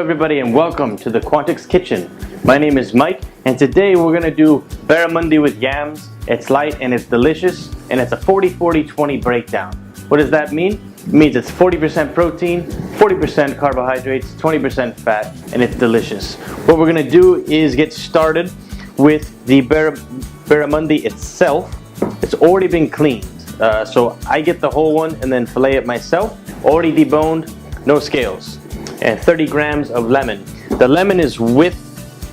everybody and welcome to the Quantics kitchen. My name is Mike and today we're going to do barramundi with yams. It's light and it's delicious and it's a 40-40-20 breakdown. What does that mean? It means it's 40% protein, 40% carbohydrates, 20% fat, and it's delicious. What we're going to do is get started with the barramundi itself. It's already been cleaned. So I get the whole one and then fillet it myself. Already deboned, no scales. And 30 grams of lemon. The lemon is with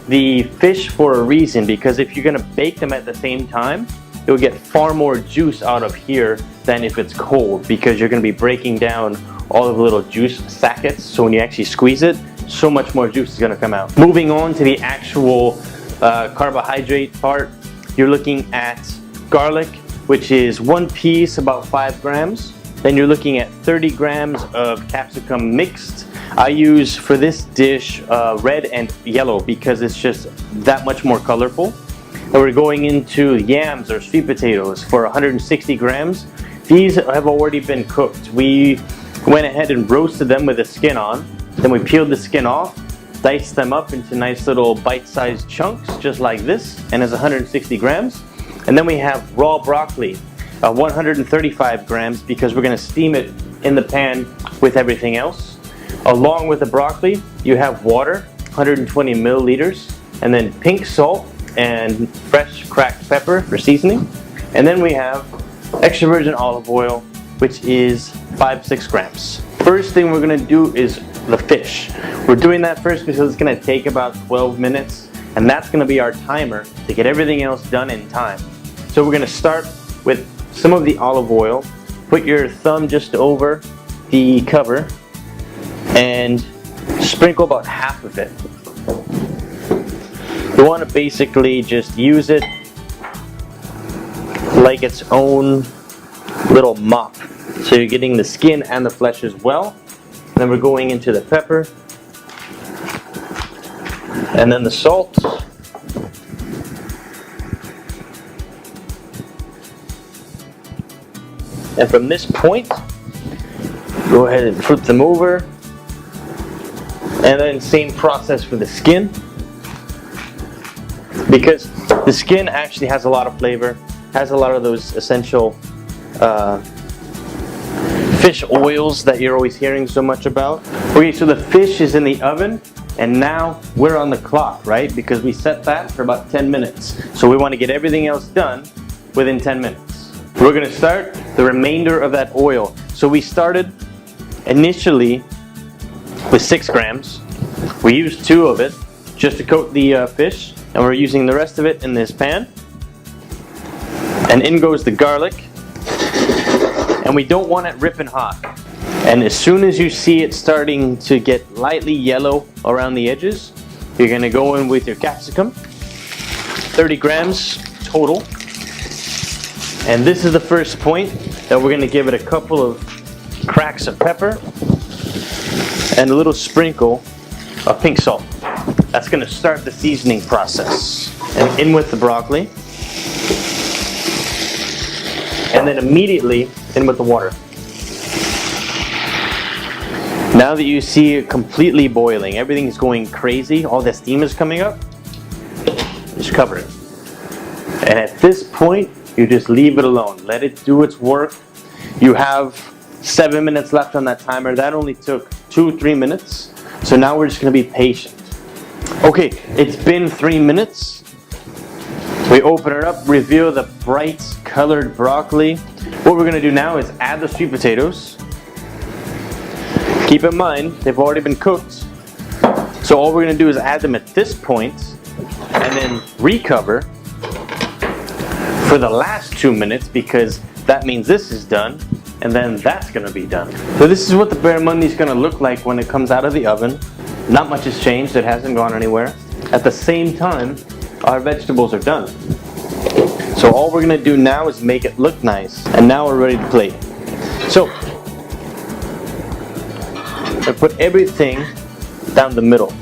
the fish for a reason, because if you're going to bake them at the same time, you'll get far more juice out of here than if it's cold, because you're going to be breaking down all of the little juice sackets. So when you actually squeeze it, so much more juice is going to come out. Moving on to the actual carbohydrate part, you're looking at garlic, which is one piece, about 5 grams. Then you're looking at 30 grams of capsicum mixed. I use for this dish red and yellow because it's just that much more colorful. And we're going into yams or sweet potatoes for 160 grams. These have already been cooked. We went ahead and roasted them with the skin on. Then we peeled the skin off, diced them up into nice little bite-sized chunks, just like this, and it's 160 grams. And then we have raw broccoli, 135 grams, because we're going to steam it in the pan with everything else. Along with the broccoli, you have water, 120 milliliters, and then pink salt and fresh cracked pepper for seasoning. And then we have extra virgin olive oil, which is 5-6 grams. First thing we're going to do is the fish. We're doing that first because it's going to take about 12 minutes, and that's going to be our timer to get everything else done in time. So we're going to start with some of the olive oil. Put your thumb just over the cover and sprinkle about half of it. You want to basically just use it like its own little mop. So you're getting the skin and the flesh as well. And then we're going into the pepper. And then the salt. And from this point, go ahead and flip them over. And then same process for the skin, because the skin actually has a lot of flavor, has a lot of those essential fish oils that you're always hearing so much about. Okay, so the fish is in the oven, and now we're on the clock, right? Because we set that for about 10 minutes. So we want to get everything else done within 10 minutes. We're going to start the remainder of that oil. So we started initially with 6 grams. We used 2 of it just to coat the fish, and we're using the rest of it in this pan. And in goes the garlic, and we don't want it ripping hot. And as soon as you see it starting to get lightly yellow around the edges, you're going to go in with your capsicum, 30 grams total. And this is the first point that we're going to give it a couple of cracks of pepper and a little sprinkle of pink salt. That's going to start the seasoning process. And in with the broccoli. And then immediately in with the water. Now that you see it completely boiling, everything's going crazy, all the steam is coming up, just cover it. And at this point, you just leave it alone. Let it do its work. You have 7 minutes left on that timer. That only took 2-3 minutes. So now we're just going to be patient. Okay, it's been 3 minutes. We open it up, reveal the bright colored broccoli. What we're going to do now is add the sweet potatoes. Keep in mind, they've already been cooked. So all we're going to do is add them at this point and then recover for the last 2 minutes, because that means this is done. And then that's going to be done. So this is what the barramundi is going to look like when it comes out of the oven. Not much has changed. It hasn't gone anywhere. At the same time, our vegetables are done. So all we're going to do now is make it look nice. And now we're ready to plate. So I put everything down the middle.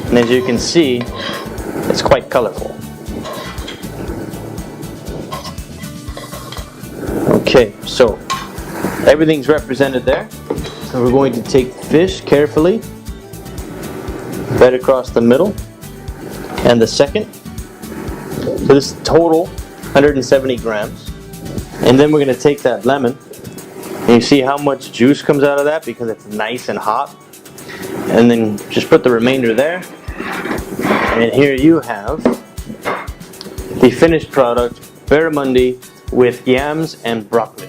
And as you can see, it's quite colorful. Okay, so everything's represented there. So we're going to take the fish carefully right across the middle, and the second. So this is total 170 grams. And then we're going to take that lemon, and you see how much juice comes out of that because it's nice and hot. And then just put the remainder there. And here you have the finished product, barramundi with yams and broccoli.